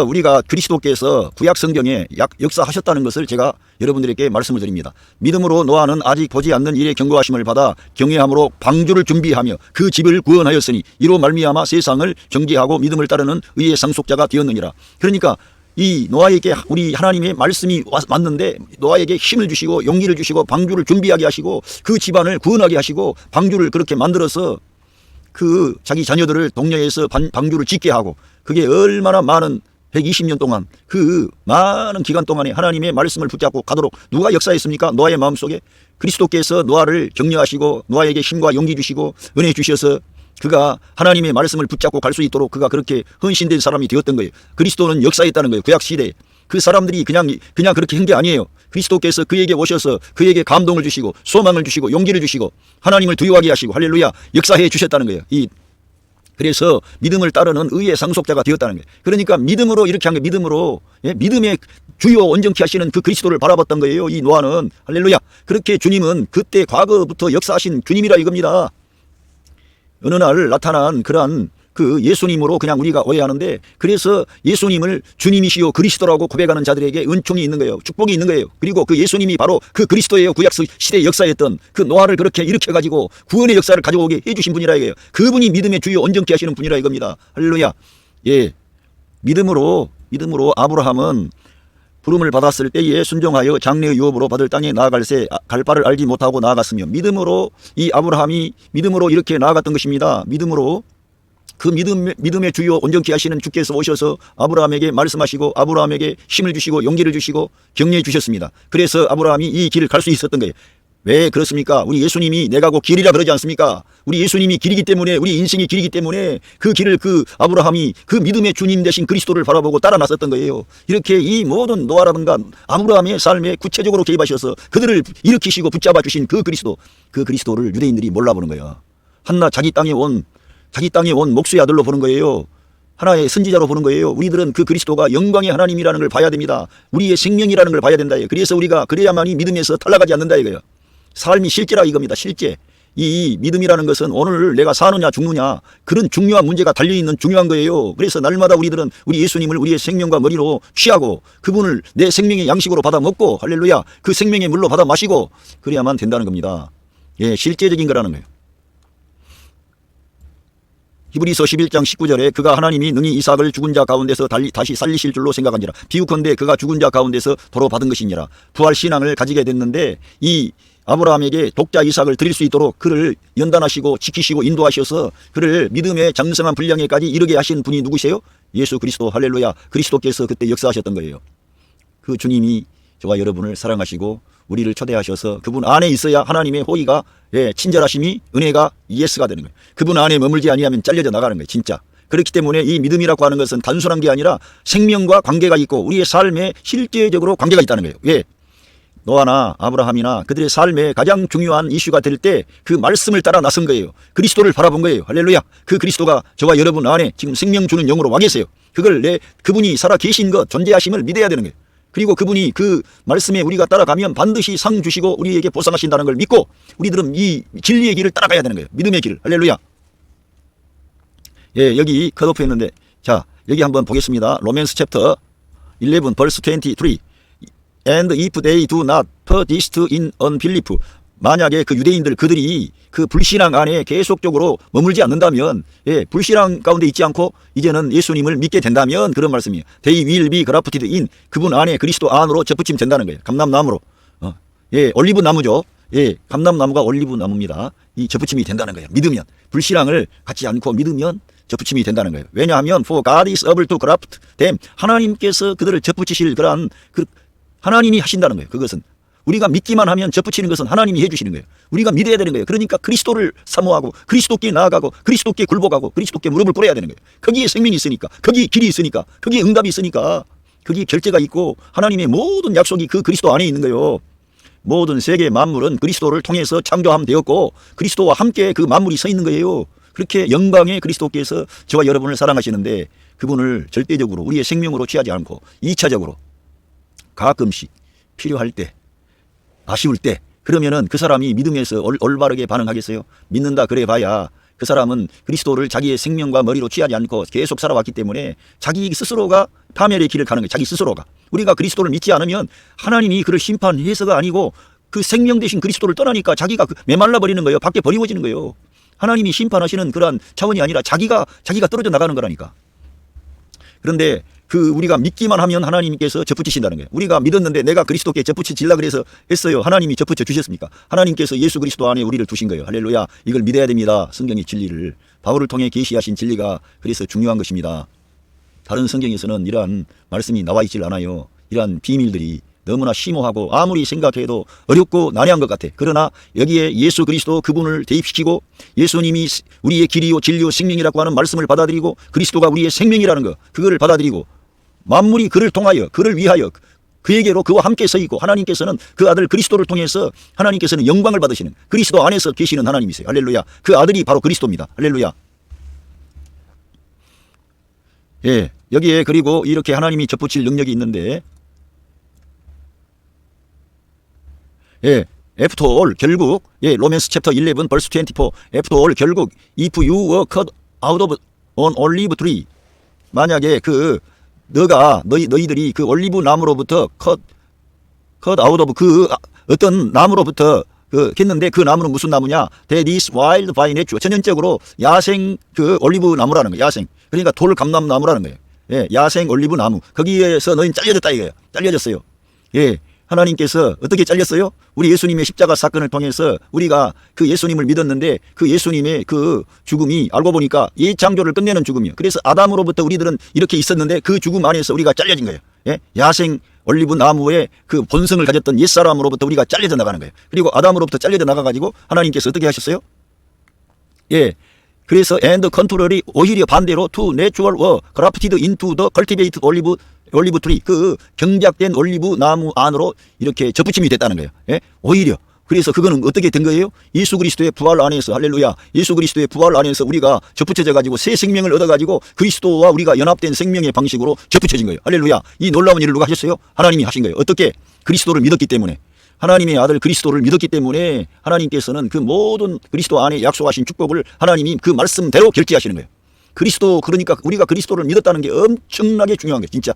우리가 그리스도께서 구약 성경에 역사하셨다는 것을 제가 여러분들에게 말씀을 드립니다. 믿음으로 노아는 아직 보지 않는 일의 경고하심을 받아 경외함으로 방주를 준비하며 그 집을 구원하였으니 이로 말미암아 세상을 정죄하고 믿음을 따르는 의의 상속자가 되었느니라. 그러니까 이 노아에게 우리 하나님의 말씀이 왔는데 노아에게 힘을 주시고 용기를 주시고 방주를 준비하게 하시고 그 집안을 구원하게 하시고 방주를 그렇게 만들어서 그 자기 자녀들을 동료해서 방주를 짓게 하고 그게 얼마나 많은 120년 동안 그 많은 기간 동안에 하나님의 말씀을 붙잡고 가도록 누가 역사했습니까? 노아의 마음속에 그리스도께서 노아를 격려하시고 노아에게 힘과 용기 주시고 은혜 주셔서 그가 하나님의 말씀을 붙잡고 갈 수 있도록 그가 그렇게 헌신된 사람이 되었던 거예요. 그리스도는 역사했다는 거예요. 구약시대에. 그 사람들이 그냥 그렇게 한 게 아니에요. 그리스도께서 그에게 오셔서 그에게 감동을 주시고 소망을 주시고 용기를 주시고 하나님을 두려워하게 하시고 할렐루야 역사해 주셨다는 거예요. 그래서 믿음을 따르는 의의 상속자가 되었다는 거예요. 그러니까 믿음으로 이렇게 한 거예요. 믿음으로 믿음의 주요 온전케 하시는 그 그리스도를 바라봤던 거예요. 이 노아는 할렐루야. 그렇게 주님은 그때 과거부터 역사하신 주님이라 이겁니다. 어느 날 나타난 그러한 그 예수님으로 그냥 우리가 오해하는데 그래서 예수님을 주님이시요 그리스도라고 고백하는 자들에게 은총이 있는 거예요. 축복이 있는 거예요. 그리고 그 예수님이 바로 그 그리스도예요. 구약 시대에 역사했던 그 노아를 그렇게 일으켜가지고 구원의 역사를 가져오게 해주신 분이라 이거예요. 그분이 믿음의 주요 온전케 하시는 분이라 이겁니다. 할렐루야. 믿음으로 아브라함은 부름을 받았을 때에 순종하여 장래의 유업으로 받을 땅에 나아갈새 갈 바를 알지 못하고 나아갔으며 믿음으로 이 아브라함이 믿음으로 이렇게 나아갔던 것입니다. 믿음으로 그 믿음의 주요 온전케 하시는 주께서 오셔서 아브라함에게 말씀하시고 아브라함에게 힘을 주시고 용기를 주시고 격려해 주셨습니다. 그래서 아브라함이 이 길을 갈 수 있었던 거예요. 왜 그렇습니까? 우리 예수님이 내가 곧 길이라 그러지 않습니까? 우리 예수님이 길이기 때문에 우리 인생이 길이기 때문에 그 길을 그 아브라함이 그 믿음의 주님 되신 그리스도를 바라보고 따라 나섰던 거예요. 이렇게 이 모든 노아라든가 아브라함의 삶에 구체적으로 개입하셔서 그들을 일으키시고 붙잡아 주신 그 그리스도를 유대인들이 몰라보는 거예요. 한나 자기 땅에 온 목수의 아들로 보는 거예요. 하나의 선지자로 보는 거예요. 우리들은 그 그리스도가 영광의 하나님이라는 걸 봐야 됩니다. 우리의 생명이라는 걸 봐야 된다. 그래서 우리가 그래야만이 믿음에서 탈락하지 않는다 이거예요. 삶이 실제라 이겁니다. 실제. 이 믿음이라는 것은 오늘 내가 사느냐 죽느냐 그런 중요한 문제가 달려있는 중요한 거예요. 그래서 날마다 우리들은 우리 예수님을 우리의 생명과 머리로 취하고 그분을 내 생명의 양식으로 받아 먹고 할렐루야 그 생명의 물로 받아 마시고 그래야만 된다는 겁니다. 실제적인 거라는 거예요. 히브리서 11장 19절에 그가 하나님이 능히 이삭을 죽은 자 가운데서 다시 살리실 줄로 생각하니라. 비유컨대 그가 죽은 자 가운데서 도로 받은 것이니라. 부활 신앙을 가지게 됐는데 이 아브라함에게 독자 이삭을 드릴 수 있도록 그를 연단하시고 지키시고 인도하셔서 그를 믿음의 장성한 분량에까지 이르게 하신 분이 누구세요? 예수 그리스도. 할렐루야. 그리스도께서 그때 역사하셨던 거예요. 그 주님이 저와 여러분을 사랑하시고 우리를 초대하셔서 그분 안에 있어야 하나님의 호의가 친절하심이 은혜가 예스가 되는 거예요. 그분 안에 머물지 아니하면 잘려져 나가는 거예요. 진짜. 그렇기 때문에 이 믿음이라고 하는 것은 단순한 게 아니라 생명과 관계가 있고 우리의 삶에 실제적으로 관계가 있다는 거예요. 왜? 노아나 아브라함이나 그들의 삶에 가장 중요한 이슈가 될 때 그 말씀을 따라 나선 거예요. 그리스도를 바라본 거예요. 할렐루야. 그 그리스도가 저와 여러분 안에 지금 생명 주는 영으로 와 계세요. 그분이 살아 계신 것 존재하심을 믿어야 되는 거예요. 그리고 그분이 그 말씀에 우리가 따라가면 반드시 상 주시고 우리에게 보상하신다는 걸 믿고 우리들은 이 진리의 길을 따라가야 되는 거예요. 믿음의 길. 할렐루야. 여기 컷오프했는데 자 여기 한번 보겠습니다. 로맨스 챕터 11 verse 23 And if they do not persist in unbelief 만약에 그 유대인들 그들이 그 불신앙 안에 계속적으로 머물지 않는다면 불신앙 가운데 있지 않고 이제는 예수님을 믿게 된다면 그런 말씀이에요. They will be grafted in 그분 안에 그리스도 안으로 접붙임 된다는 거예요. 감람나무로 올리브 나무죠. 감람나무가 올리브 나무입니다. 이 접붙임이 된다는 거예요. 믿으면 불신앙을 갖지 않고 믿으면 접붙임이 된다는 거예요. 왜냐하면 for God is able to graft them 하나님께서 그들을 접붙이실 그러한 하나님이 하신다는 거예요. 그것은 우리가 믿기만 하면 접붙이는 것은 하나님이 해주시는 거예요. 우리가 믿어야 되는 거예요. 그러니까 그리스도를 사모하고 그리스도께 나아가고 그리스도께 굴복하고 그리스도께 무릎을 꿇어야 되는 거예요. 거기에 생명이 있으니까, 거기에 길이 있으니까, 거기에 응답이 있으니까, 거기에 결제가 있고 하나님의 모든 약속이 그 그리스도 안에 있는 거예요. 모든 세계 만물은 그리스도를 통해서 창조함 되었고 그리스도와 함께 그 만물이 서 있는 거예요. 그렇게 영광의 그리스도께서 저와 여러분을 사랑하시는데 그분을 절대적으로 우리의 생명으로 취하지 않고 2차적으로 가끔씩 필요할 때, 아쉬울 때, 그러면은 그 사람이 믿음에서 올바르게 반응하겠어요? 믿는다 그래 봐야 그 사람은 그리스도를 자기의 생명과 머리로 취하지 않고 계속 살아왔기 때문에 자기 스스로가 파멸의 길을 가는 거예요. 자기 스스로가. 우리가 그리스도를 믿지 않으면 하나님이 그를 심판해서가 아니고 그 생명 대신 그리스도를 떠나니까 자기가 메말라 버리는 거예요. 밖에 버리워지는 거예요. 하나님이 심판하시는 그러한 차원이 아니라 자기가 떨어져 나가는 거라니까. 그런데 우리가 믿기만 하면 하나님께서 접붙이신다는 거예요. 우리가 믿었는데 내가 그리스도께 접붙이질라 그래서 했어요. 하나님이 접붙여 주셨습니까? 하나님께서 예수 그리스도 안에 우리를 두신 거예요. 할렐루야. 이걸 믿어야 됩니다. 성경의 진리를. 바울을 통해 계시하신 진리가 그래서 중요한 것입니다. 다른 성경에서는 이러한 말씀이 나와 있질 않아요. 이러한 비밀들이 너무나 심오하고 아무리 생각해도 어렵고 난해한 것 같아. 그러나 여기에 예수 그리스도 그분을 대입시키고 예수님이 우리의 길이요 진리요 생명이라고 하는 말씀을 받아들이고 그리스도가 우리의 생명이라는 거 그거를 받아들이고 만물이 그를 통하여 그를 위하여 그에게로 그와 함께 서 있고 하나님께서는 그 아들 그리스도를 통해서 하나님께서는 영광을 받으시는 그리스도 안에서 계시는 하나님이세요. 할렐루야. 그 아들이 바로 그리스도입니다. 할렐루야. 예, 여기에 그리고 이렇게 하나님이 접붙일 능력이 있는데 예, after all 결국 로맨스 챕터 11 verse 24 after all 결국 if you were cut out of an olive tree 만약에 너희들이 그 올리브 나무로부터 cut out of 어떤 나무로부터 했는데 그 나무는 무슨 나무냐? That is wild by nature. 천연적으로 야생 올리브 나무라는 거예요. 야생. 그러니까 돌감람나무라는 거예요. 예, 야생 올리브 나무. 거기에서 너희는 잘려졌다 이거예요. 잘려졌어요. 예. 하나님께서 어떻게 잘렸어요? 우리 예수님의 십자가 사건을 통해서 우리가 그 예수님을 믿었는데 그 예수님의 그 죽음이 알고 보니까 예창조를 끝내는 죽음이에요. 그래서 아담으로부터 우리들은 이렇게 있었는데 그 죽음 안에서 우리가 잘려진 거예요. 예? 야생 올리브 나무의 그 본성을 가졌던 옛사람으로부터 우리가 잘려져 나가는 거예요. 그리고 아담으로부터 잘려져 나가가지고 하나님께서 어떻게 하셨어요? 예. 그래서 and contrary 오히려 반대로 to natural were grafted into the cultivated 올리브 트리 그 경작된 올리브 나무 안으로 이렇게 접붙임이 됐다는 거예요. 예? 오히려 그래서 그거는 어떻게 된 거예요? 예수 그리스도의 부활 안에서 할렐루야. 예수 그리스도의 부활 안에서 우리가 접붙여져 가지고 새 생명을 얻어 가지고 그리스도와 우리가 연합된 생명의 방식으로 접붙여진 거예요. 할렐루야. 이 놀라운 일을 누가 하셨어요? 하나님이 하신 거예요. 어떻게? 그리스도를 믿었기 때문에. 하나님의 아들 그리스도를 믿었기 때문에 하나님께서는 그 모든 그리스도 안에 약속하신 축복을 하나님이 그 말씀대로 결제하시는 거예요. 그리스도 그러니까 우리가 그리스도를 믿었다는 게 엄청나게 중요한 거예요. 진짜.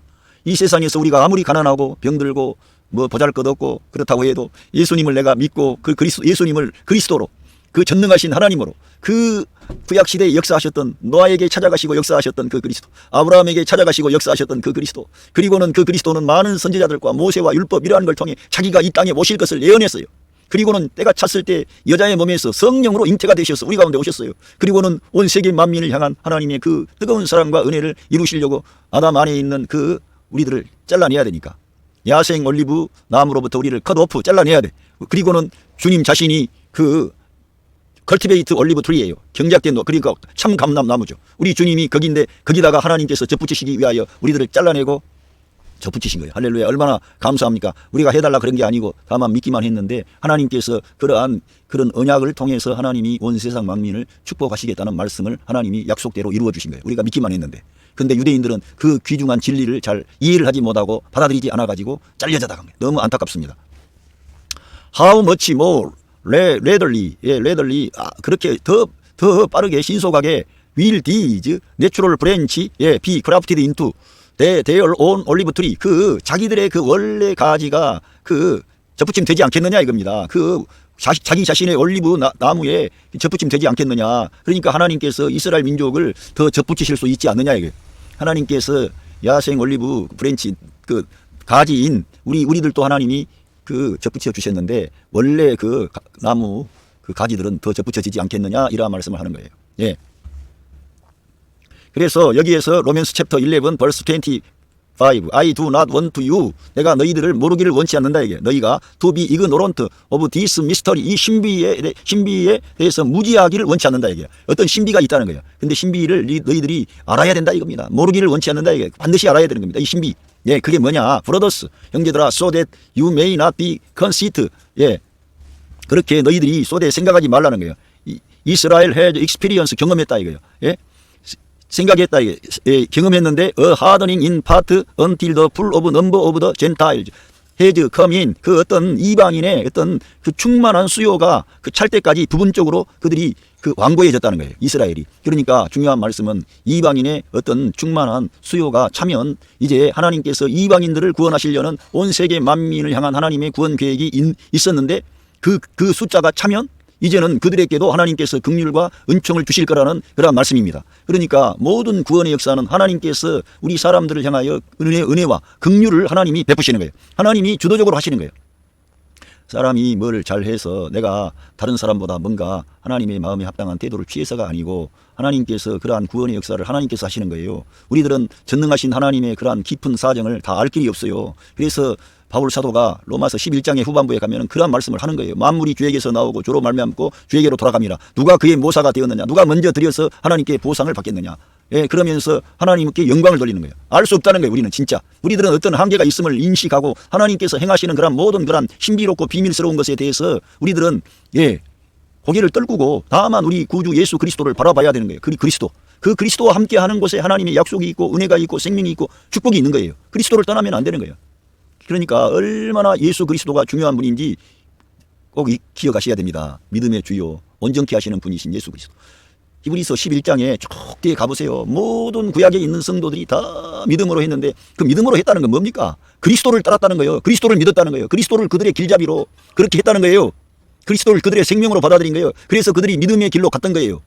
이 세상에서 우리가 아무리 가난하고 병들고 뭐 보잘것없고 그렇다고 해도 예수님을 내가 믿고 예수님을 그리스도로 그 전능하신 하나님으로 그 구약시대에 역사하셨던 노아에게 찾아가시고 역사하셨던 그 그리스도 아브라함에게 찾아가시고 역사하셨던 그 그리스도 그리고는 그 그리스도는 많은 선지자들과 모세와 율법 이러한 걸 통해 자기가 이 땅에 오실 것을 예언했어요. 그리고는 때가 찼을 때 여자의 몸에서 성령으로 잉태가 되셔서 우리 가운데 오셨어요. 그리고는 온 세계 만민을 향한 하나님의 그 뜨거운 사랑과 은혜를 이루시려고 아담 안에 있는 그 우리들을 잘라내야 되니까 야생 올리브 나무로부터 우리를 컷오프 잘라내야 돼. 그리고는 주님 자신이 그 컬티베이트 올리브 트리예요. 경작된 그러니까 참 감람나무죠. 우리 주님이 거기인데 거기다가 하나님께서 접붙이시기 위하여 우리들을 잘라내고 접붙이신 거예요. 할렐루야. 얼마나 감사합니까? 우리가 해달라 그런 게 아니고 다만 믿기만 했는데 하나님께서 그런 언약을 통해서 하나님이 온 세상 만민을 축복하시겠다는 말씀을 하나님이 약속대로 이루어 주신 거예요. 우리가 믿기만 했는데. 근데 유대인들은 그 귀중한 진리를 잘 이해를 하지 못하고 받아들이지 않아가지고 잘려져 나간 거예요. 너무 안타깝습니다. How much more readily, 그렇게 더 빠르게 신속하게 will these natural branch be grafted into their own olive tree. 그 자기들의 그 원래 가지가 그 접붙임 되지 않겠느냐 이겁니다. 자기 자신의 올리브 나무에 접붙임 되지 않겠느냐. 그러니까 하나님께서 이스라엘 민족을 더 접붙이실 수 있지 않느냐 이거예요. 하나님께서 야생 올리브 브랜치 그 가지인 우리들도 하나님이 그 접붙여 주셨는데 원래 그 나무 그 가지들은 더 접붙여지지 않겠느냐 이런 말씀을 하는 거예요. 예. 그래서 여기에서 로맨스 챕터 11 벌스 20 5. I do not want you. 내가 너희들을 모르기를 원치 않는다. 이게 너희가 to be ignorant of this mystery. 이 신비에 대해서 무지하기를 원치 않는다. 이게 어떤 신비가 있다는 거예요. 근데 신비를 너희들이 알아야 된다 이겁니다. 모르기를 원치 않는다. 이게 반드시 알아야 되는 겁니다. 이 신비. 예, 그게 뭐냐? brothers, 형제들아, so that you may not be conceited. 예, 그렇게 너희들이 so that 생각하지 말라는 거예요. 이스라엘 has experience, 경험했다 이거예요. 예? 생각했다 이게. 예, 경험했는데 a hardening in part until the full of number of the Gentiles has come in. 그 어떤 이방인의 어떤 그 충만한 수요가 그 찰 때까지 부분적으로 그들이 그 완고해졌다는 거예요. 이스라엘이. 그러니까 중요한 말씀은 이방인의 어떤 충만한 수요가 차면 이제 하나님께서 이방인들을 구원하시려는 온 세계 만민을 향한 하나님의 구원 계획이 있었는데 그 숫자가 차면 이제는 그들에게도 하나님께서 긍휼과 은총을 주실 거라는 그런 말씀입니다. 그러니까 모든 구원의 역사는 하나님께서 우리 사람들을 향하여 은혜와 긍휼을 하나님이 베푸시는 거예요. 하나님이 주도적으로 하시는 거예요. 사람이 뭘 잘해서 내가 다른 사람보다 뭔가 하나님의 마음에 합당한 태도를 취해서가 아니고 하나님께서 그러한 구원의 역사를 하나님께서 하시는 거예요. 우리들은 전능하신 하나님의 그러한 깊은 사정을 다 알 길이 없어요. 그래서 바울 사도가 로마서 11장의 후반부에 가면 그런 말씀을 하는 거예요. 만물이 주에게서 나오고 주로 말미암고 주에게로 돌아갑니다. 누가 그의 모사가 되었느냐? 누가 먼저 드려서 하나님께 보상을 받겠느냐? 예, 그러면서 하나님께 영광을 돌리는 거예요. 알 수 없다는 거예요. 우리는 진짜. 우리들은 어떤 한계가 있음을 인식하고 하나님께서 행하시는 그런 모든 그런 신비롭고 비밀스러운 것에 대해서 우리들은 예, 고개를 떨구고 다만 우리 구주 예수 그리스도를 바라봐야 되는 거예요. 그리스도. 그 그리스도와 함께 하는 곳에 하나님의 약속이 있고 은혜가 있고 생명이 있고 축복이 있는 거예요. 그리스도를 떠나면 안 되는 거예요. 그러니까 얼마나 예수 그리스도가 중요한 분인지 꼭 기억하셔야 됩니다. 믿음의 주요 온전케 하시는 분이신 예수 그리스도. 히브리서 11장에 쭉 뒤에 가보세요. 모든 구약에 있는 성도들이 다 믿음으로 했는데 그 믿음으로 했다는 건 뭡니까? 그리스도를 따랐다는 거예요. 그리스도를 믿었다는 거예요. 그리스도를 그들의 길잡이로 그렇게 했다는 거예요. 그리스도를 그들의 생명으로 받아들인 거예요. 그래서 그들이 믿음의 길로 갔던 거예요.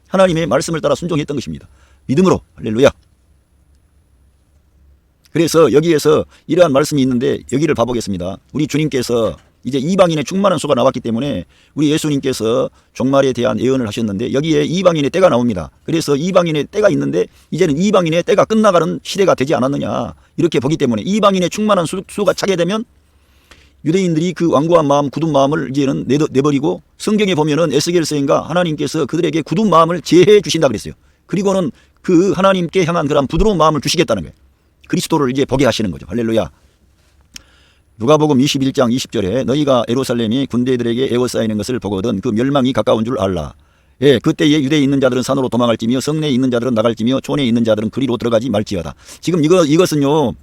하나님의 말씀을 따라 순종했던 것입니다. 믿음으로. 할렐루야. 그래서 여기에서 이러한 말씀이 있는데 여기를 봐보겠습니다. 우리 주님께서 이제 이방인의 충만한 수가 나왔기 때문에 우리 예수님께서 종말에 대한 예언을 하셨는데 여기에 이방인의 때가 나옵니다. 그래서 이방인의 때가 있는데 이제는 이방인의 때가 끝나가는 시대가 되지 않았느냐 이렇게 보기 때문에 이방인의 충만한 수가 차게 되면 유대인들이 그 완고한 마음, 굳은 마음을 이제는 내버리고 성경에 보면은 에스겔서인가 하나님께서 그들에게 굳은 마음을 제해 주신다 그랬어요. 그리고는 그 하나님께 향한 그런 부드러운 마음을 주시겠다는 거예요. 그리스도를 이제 보게 하시는 거죠. 할렐루야. 누가복음 21장 20절에 너희가 예루살렘이 군대들에게 에워싸이는 것을 보거든 그 멸망이 가까운 줄 알라. 예, 그때에 유대에 있는 자들은 산으로 도망할지며 성내에 있는 자들은 나갈지며 촌에 있는 자들은 그리로 들어가지 말지어다. 지금 이것은요.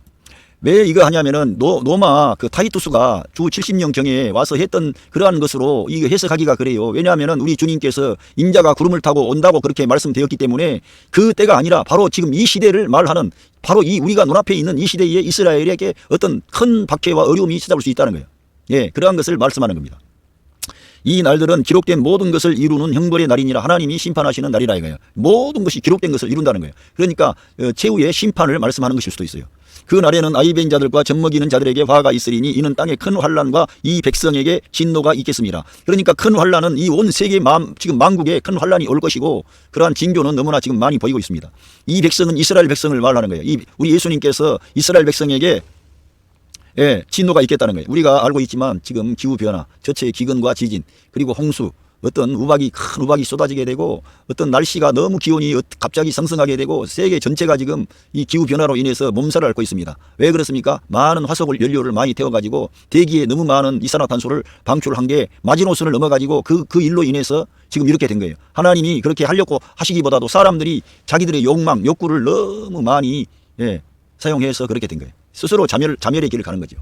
왜 이거 하냐면은 로마 그 타이투스가 주 70년경에 와서 했던 그러한 것으로 이거 해석하기가 그래요. 왜냐하면은 우리 주님께서 인자가 구름을 타고 온다고 그렇게 말씀되었기 때문에 그 때가 아니라 바로 지금 이 시대를 말하는 바로 이 우리가 눈앞에 있는 이 시대에 이스라엘에게 어떤 큰 박해와 어려움이 찾아올 수 있다는 거예요. 예, 그러한 것을 말씀하는 겁니다. 이 날들은 기록된 모든 것을 이루는 형벌의 날이니라. 하나님이 심판하시는 날이라 이거예요. 모든 것이 기록된 것을 이룬다는 거예요. 그러니까 최후의 심판을 말씀하는 것일 수도 있어요. 그 날에는 아이벤 자들과 젖먹이는 자들에게 화가 있으리니 이는 땅에 큰 환난과 이 백성에게 진노가 있겠습니다. 그러니까 큰 환난은 이 온 세계 지금 만국에 큰 환난이 올 것이고 그러한 징조는 너무나 지금 많이 보이고 있습니다. 이 백성은 이스라엘 백성을 말하는 거예요. 우리 예수님께서 이스라엘 백성에게 예, 진노가 있겠다는 거예요. 우리가 알고 있지만 지금 기후변화, 저체의 기근과 지진, 그리고 홍수, 어떤 큰 우박이 쏟아지게 되고 어떤 날씨가 너무 기온이 갑자기 상승하게 되고 세계 전체가 지금 이 기후변화로 인해서 몸살을 앓고 있습니다. 왜 그렇습니까? 많은 화석 연료를 많이 태워가지고 대기에 너무 많은 이산화탄소를 방출한 게 마지노선을 넘어가지고 그 일로 인해서 지금 이렇게 된 거예요. 하나님이 그렇게 하려고 하시기보다도 사람들이 자기들의 욕망, 욕구를 너무 많이 사용해서 그렇게 된 거예요. 스스로 자멸의 길을 가는 거죠.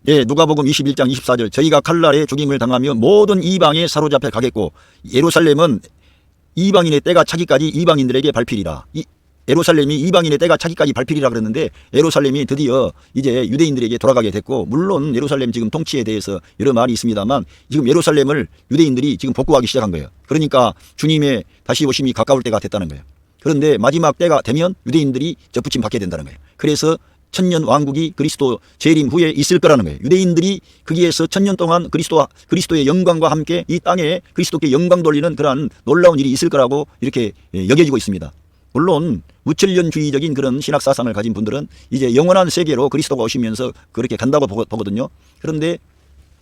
예, 누가복음 21장 24절 저희가 칼날에 죽임을 당하며 모든 이방에 사로잡혀 가겠고 예루살렘은 이방인의 때가 차기까지 이방인들에게 밟히리라. 예루살렘이 이방인의 때가 차기까지 밟히리라 그랬는데 예루살렘이 드디어 이제 유대인들에게 돌아가게 됐고 물론 예루살렘 지금 통치에 대해서 여러 말이 있습니다만 지금 예루살렘을 유대인들이 지금 복구하기 시작한 거예요. 그러니까 주님의 다시 오심이 가까울 때가 됐다는 거예요. 그런데 마지막 때가 되면 유대인들이 접붙임 받게 된다는 거예요. 그래서 천년 왕국이 그리스도 재림 후에 있을 거라는 거예요. 유대인들이 거기에서 천년 동안 그리스도의 영광과 함께 이 땅에 그리스도께 영광 돌리는 그러한 놀라운 일이 있을 거라고 이렇게 여겨지고 있습니다. 물론 무천년주의적인 그런 신학 사상을 가진 분들은 이제 영원한 세계로 그리스도가 오시면서 그렇게 간다고 보거든요. 그런데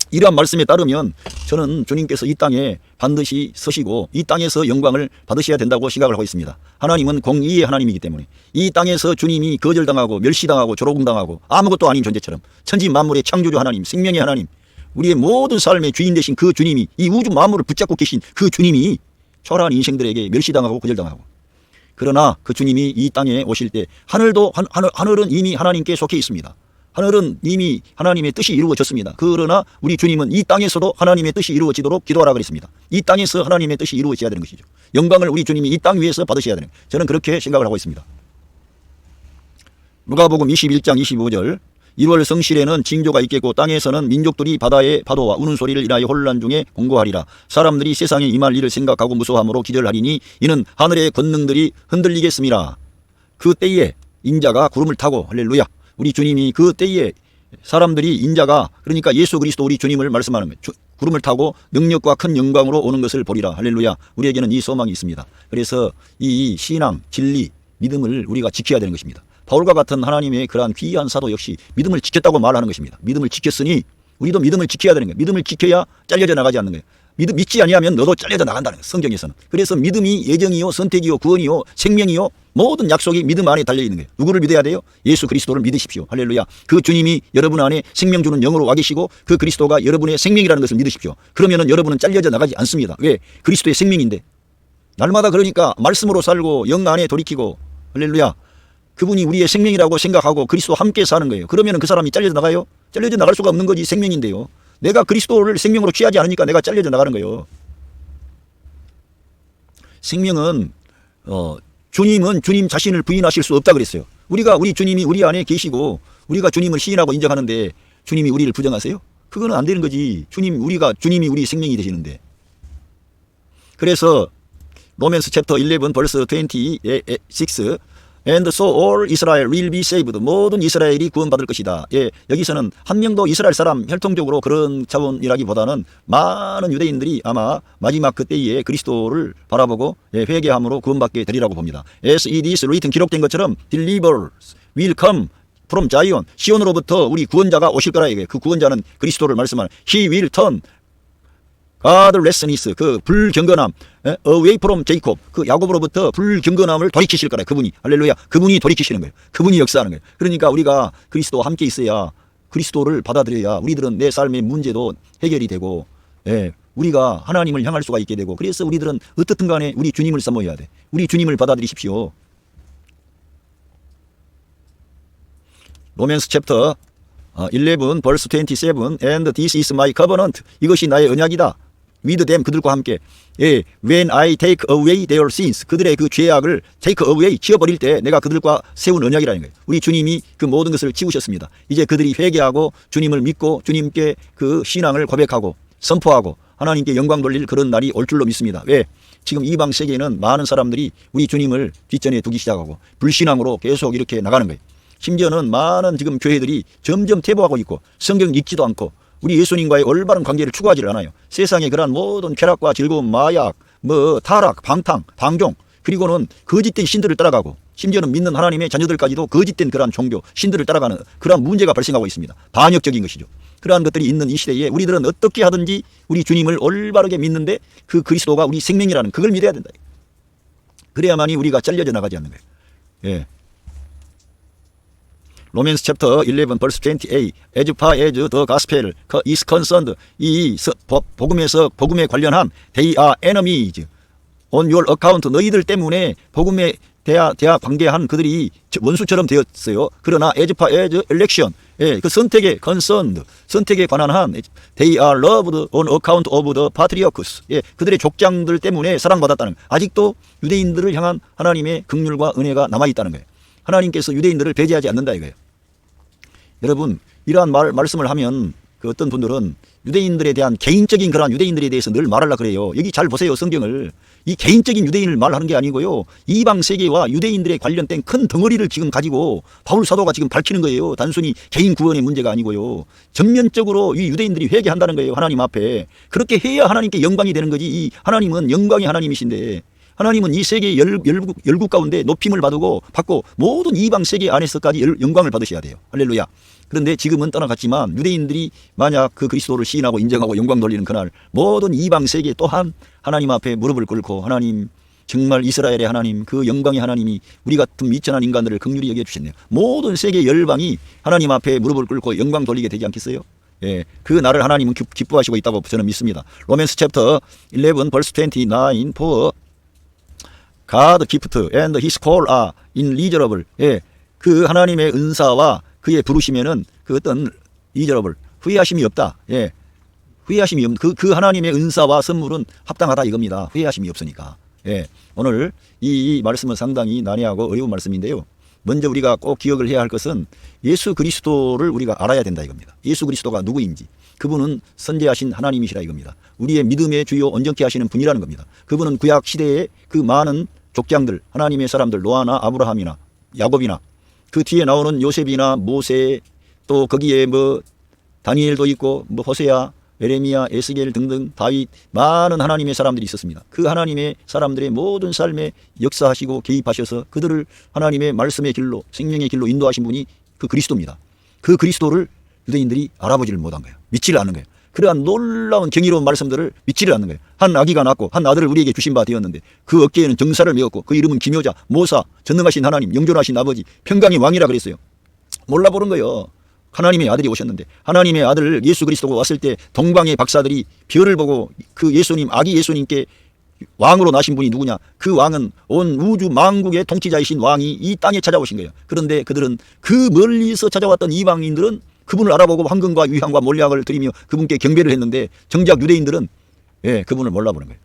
이러한 말씀에 따르면 저는 주님께서 이 땅에 반드시 서시고 이 땅에서 영광을 받으셔야 된다고 시각을 하고 있습니다. 하나님은 공의의 하나님이기 때문에 이 땅에서 주님이 거절당하고 멸시당하고 조롱당하고 아무것도 아닌 존재처럼 천지 만물의 창조주 하나님, 생명의 하나님, 우리의 모든 삶의 주인 되신 그 주님이, 이 우주 만물을 붙잡고 계신 그 주님이 초라한 인생들에게 멸시당하고 거절당하고, 그러나 그 주님이 이 땅에 오실 때 하늘은 이미 하나님께 속해 있습니다. 하늘은 이미 하나님의 뜻이 이루어졌습니다. 그러나 우리 주님은 이 땅에서도 하나님의 뜻이 이루어지도록 기도하라 그랬습니다. 이 땅에서 하나님의 뜻이 이루어져야 되는 것이죠. 영광을 우리 주님이 이 땅 위에서 받으셔야 되는, 저는 그렇게 생각을 하고 있습니다. 누가복음 21장 25절, 1월 성실에는 징조가 있겠고 땅에서는 민족들이 바다의 파도와 우는 소리를 인하여 혼란 중에 공고하리라. 사람들이 세상에 임할 일을 생각하고 무서워함으로 기절하리니 이는 하늘의 권능들이 흔들리겠습니다. 그 때에 인자가 구름을 타고, 할렐루야, 우리 주님이 그 때에 사람들이, 인자가 그러니까 예수 그리스도 우리 주님을 말씀하는 거예요. 구름을 타고 능력과 큰 영광으로 오는 것을 보리라. 할렐루야. 우리에게는 이 소망이 있습니다. 그래서 이 신앙, 진리, 믿음을 우리가 지켜야 되는 것입니다. 바울과 같은 하나님의 그러한 귀한 사도 역시 믿음을 지켰다고 말하는 것입니다. 믿음을 지켰으니 우리도 믿음을 지켜야 되는 거예요. 믿음을 지켜야 잘려져 나가지 않는 거예요. 믿지 아니하면 너도 잘려져 나간다는 거예요. 성경에서는. 그래서 믿음이 예정이요, 선택이요, 구원이요, 생명이요, 모든 약속이 믿음 안에 달려있는 거예요. 누구를 믿어야 돼요? 예수 그리스도를 믿으십시오. 할렐루야. 그 주님이 여러분 안에 생명 주는 영으로 와 계시고 그 그리스도가 여러분의 생명이라는 것을 믿으십시오. 그러면은 여러분은 잘려져 나가지 않습니다. 왜? 그리스도의 생명인데. 날마다 그러니까 말씀으로 살고 영 안에 돌이키고, 할렐루야, 그분이 우리의 생명이라고 생각하고 그리스도와 함께 사는 거예요. 그러면은 그 사람이 잘려져 나가요? 잘려져 나갈 수가 없는 거지. 생명인데요. 내가 그리스도를 생명으로 취하지 않으니까 내가 잘려져 나가는 거예요. 생명은 주님은 주님 자신을 부인하실 수 없다 그랬어요. 우리 주님이 우리 안에 계시고 우리가 주님을 시인하고 인정하는데 주님이 우리를 부정하세요? 그거는 안 되는 거지. 주님이 우리 생명이 되시는데. 그래서 로맨스 챕터 11 벌스 26, And so all Israel will be saved. 모든 이스라엘이 구원받을 것이다. 예, 여기서는 한 명도 이스라엘 사람 혈통적으로 그런 차원이라기보다는 많은 유대인들이 아마 마지막 그때에 그리스도를 바라보고 회개함으로 구원받게 되리라고 봅니다. As it is written, 기록된 것처럼 deliverers will come from Zion. 시온으로부터 우리 구원자가 오실 거라 이게. 그 구원자는 그리스도를 말씀하는 He will turn Godlessness, 그 불경건함, away from Jacob, 그 야곱으로부터 불경건함을 돌이키실 거라. 그분이, 할렐루야, 그분이 돌이키시는 거예요. 그분이 역사하는 거예요. 그러니까 우리가 그리스도와 함께 있어야, 그리스도를 받아들여야 우리들은 내 삶의 문제도 해결이 되고, 우리가 하나님을 향할 수가 있게 되고, 그래서 우리들은 어떻든 간에 우리 주님을 사모해야 돼. 우리 주님을 받아들이십시오. 로맨스 챕터 11 벌스 27, And this is my covenant. 이것이 나의 언약이다. with them, 그들과 함께. When I take away their sins, 그들의 그 죄악을 take away, 치워버릴 때 내가 그들과 세운 언약이라는 거예요. 우리 주님이 그 모든 것을 치우셨습니다. 이제 그들이 회개하고 주님을 믿고 주님께 그 신앙을 고백하고 선포하고 하나님께 영광 돌릴 그런 날이 올 줄로 믿습니다. 왜? 지금 이방 세계에는 많은 사람들이 우리 주님을 뒷전에 두기 시작하고 불신앙으로 계속 이렇게 나가는 거예요. 심지어는 많은 지금 교회들이 점점 퇴보하고 있고 성경 읽지도 않고 우리 예수님과의 올바른 관계를 추구하지 않아요. 세상의 그러한 모든 쾌락과 즐거움, 마약, 타락, 방탕, 방종, 그리고는 거짓된 신들을 따라가고 심지어는 믿는 하나님의 자녀들까지도 거짓된 그러한 종교, 신들을 따라가는 그러한 문제가 발생하고 있습니다. 반역적인 것이죠. 그러한 것들이 있는 이 시대에 우리들은 어떻게 하든지 우리 주님을 올바르게 믿는데 그 그리스도가 우리 생명이라는 그걸 믿어야 된다. 그래야만이 우리가 잘려져 나가지 않는 거예요. 로맨스 챕터 11 벌스 28, As far as the gospel is concerned, 이 복음에 관련한 they are enemies on your account, 너희들 때문에 복음에 대하 관계한 그들이 원수처럼 되었어요. 그러나 as far as election, 그 선택에 concerned, 선택에 관한 한 they are loved on account of the patriarchs, 그들의 족장들 때문에 사랑받았다는, 아직도 유대인들을 향한 하나님의 긍휼과 은혜가 남아있다는 거예요. 하나님께서 유대인들을 배제하지 않는다 이거예요. 여러분, 이러한 말씀을 하면 그 어떤 분들은 유대인들에 대한 개인적인 그러한 유대인들에 대해서 늘 말하려고 그래요. 여기 잘 보세요. 성경을. 이 개인적인 유대인을 말하는 게 아니고요. 이방 세계와 유대인들에 관련된 큰 덩어리를 지금 가지고 바울 사도가 지금 밝히는 거예요. 단순히 개인 구원의 문제가 아니고요. 전면적으로 이 유대인들이 회개한다는 거예요. 하나님 앞에. 그렇게 해야 하나님께 영광이 되는 거지. 이 하나님은 영광의 하나님이신데 하나님은 이 세계 열국 가운데 높임을 받고 모든 이방 세계 안에서까지 영광을 받으셔야 돼요. 할렐루야. 그런데 지금은 떠나갔지만 유대인들이 만약 그 그리스도를 시인하고 인정하고 영광 돌리는 그날 모든 이방 세계 또한 하나님 앞에 무릎을 꿇고 하나님 정말 이스라엘의 하나님 그 영광의 하나님이 우리 같은 미천한 인간들을 긍휼히 여겨주셨네요. 모든 세계 열방이 하나님 앞에 무릎을 꿇고 영광 돌리게 되지 않겠어요? 예, 그 날을 하나님은 기뻐하시고 있다고 저는 믿습니다. 로맨스 챕터 11 verse 29 for God gift and his call are immeasurable. 예, 그 하나님의 은사와 그의 부르심에는 그 어떤 이저러블 후회하심이 없다. 예, 후회하심이 없는 그 하나님의 은사와 선물은 합당하다 이겁니다. 후회하심이 없으니까. 예, 오늘 이 말씀은 상당히 난해하고 어려운 말씀인데요. 먼저 우리가 꼭 기억을 해야 할 것은 예수 그리스도를 우리가 알아야 된다 이겁니다. 예수 그리스도가 누구인지 그분은 선지하신 하나님이시라 이겁니다. 우리의 믿음의 주요 온전케 하시는 분이라는 겁니다. 그분은 구약 시대의 그 많은 족장들 하나님의 사람들 노아나 아브라함이나 야곱이나 그 뒤에 나오는 요셉이나 모세 또 거기에 뭐 다니엘도 있고 뭐 호세야 에레미야 에스겔 등등 다윗 많은 하나님의 사람들이 있었습니다. 그 하나님의 사람들의 모든 삶에 역사하시고 개입하셔서 그들을 하나님의 말씀의 길로 생명의 길로 인도하신 분이 그 그리스도입니다. 그 그리스도를 유대인들이 알아보지를 못한 거예요. 믿지를 않는 거예요. 그러한 놀라운 경이로운 말씀들을 믿지를 않는 거예요. 한 아기가 낳고 한 아들을 우리에게 주신 바 되었는데 그 어깨에는 정사를 메었고 그 이름은 기묘자 모사 전능하신 하나님 영존하신 아버지 평강의 왕이라 그랬어요. 몰라보는 거예요. 하나님의 아들이 오셨는데 하나님의 아들 예수 그리스도가 왔을 때 동방의 박사들이 별을 보고 그 예수님 아기 예수님께 왕으로 나신 분이 누구냐? 그 왕은 온 우주 만국의 통치자이신 왕이 이 땅에 찾아오신 거예요. 그런데 그들은 그 멀리서 찾아왔던 이방인들은 그분을 알아보고 황금과 유향과 몰약을 드리며 그분께 경배를 했는데 정작 유대인들은 그분을 몰라보는 거예요.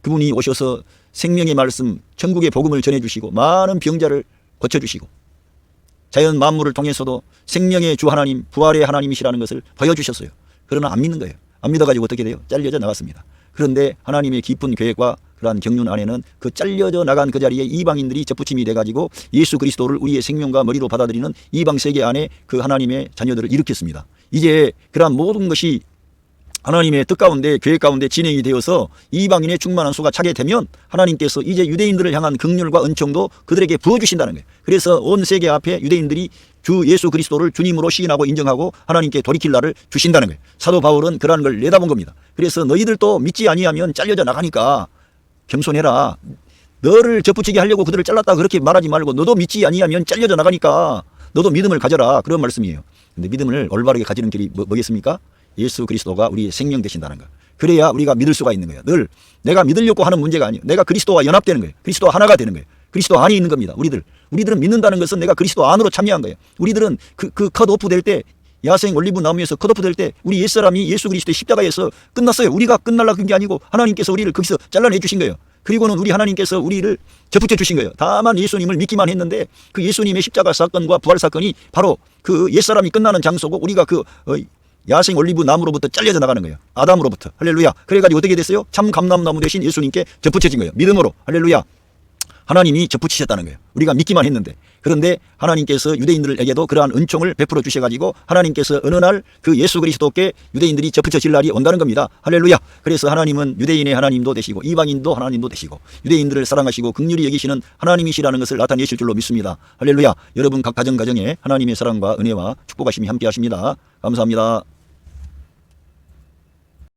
그분이 오셔서 생명의 말씀 천국의 복음을 전해주시고 많은 병자를 고쳐주시고 자연 만물을 통해서도 생명의 주 하나님 부활의 하나님이시라는 것을 보여주셨어요. 그러나 안 믿는 거예요. 안 믿어가지고 어떻게 돼요? 잘려져 나갔습니다. 그런데 하나님의 깊은 계획과 그러한 경륜 안에는 그 잘려져 나간 그 자리에 이방인들이 접붙임이 돼가지고 예수 그리스도를 우리의 생명과 머리로 받아들이는 이방 세계 안에 그 하나님의 자녀들을 일으켰습니다. 이제 그러한 모든 것이 하나님의 뜻 가운데 계획 가운데 진행이 되어서 이방인의 충만한 수가 차게 되면 하나님께서 이제 유대인들을 향한 긍휼과 은총도 그들에게 부어주신다는 거예요. 그래서 온 세계 앞에 유대인들이 주 예수 그리스도를 주님으로 시인하고 인정하고 하나님께 돌이킬 날을 주신다는 거예요. 사도 바울은 그러한 걸 내다본 겁니다. 그래서 너희들도 믿지 아니하면 잘려져 나가니까 겸손해라. 너를 접붙이게 하려고 그들을 잘랐다 그렇게 말하지 말고 너도 믿지 아니하면 잘려져 나가니까 너도 믿음을 가져라. 그런 말씀이에요. 근데 믿음을 올바르게 가지는 길이 뭐겠습니까? 예수 그리스도가 우리의 생명 되신다는 거. 그래야 우리가 믿을 수가 있는 거예요. 늘 내가 믿으려고 하는 문제가 아니에요. 내가 그리스도와 연합되는 거예요. 그리스도와 하나가 되는 거예요. 그리스도 안에 있는 겁니다. 우리들은 믿는다는 것은 내가 그리스도 안으로 참여한 거예요. 우리들은 그 컷오프 될 때 야생 올리브 나무에서 컷오프 될 때 우리 옛사람이 예수 그리스도의 십자가에서 끝났어요. 우리가 끝날라 그런 게 아니고 하나님께서 우리를 거기서 잘라내 주신 거예요. 그리고는 우리 하나님께서 우리를 접붙여 주신 거예요. 다만 예수님을 믿기만 했는데 그 예수님의 십자가 사건과 부활 사건이 바로 그 옛사람이 끝나는 장소고 우리가 야생 올리브 나무로부터 잘려져 나가는 거예요. 아담으로부터. 할렐루야. 그래가지고 어떻게 됐어요? 참 감람나무 대신 예수님께 접붙여진 거예요. 믿음으로. 할렐루야. 하나님이 접붙이셨다는 거예요. 우리가 믿기만 했는데. 그런데 하나님께서 유대인들에게도 그러한 은총을 베풀어 주셔가지고 하나님께서 어느 날 그 예수 그리스도께 유대인들이 접붙여질 날이 온다는 겁니다. 할렐루야. 그래서 하나님은 유대인의 하나님도 되시고 이방인도 하나님도 되시고 유대인들을 사랑하시고 긍휼히 여기시는 하나님이시라는 것을 나타내실 줄로 믿습니다. 할렐루야. 여러분 각 가정에 하나님의 사랑과 은혜와 축복하심이 함께 하십니다. 감사합니다.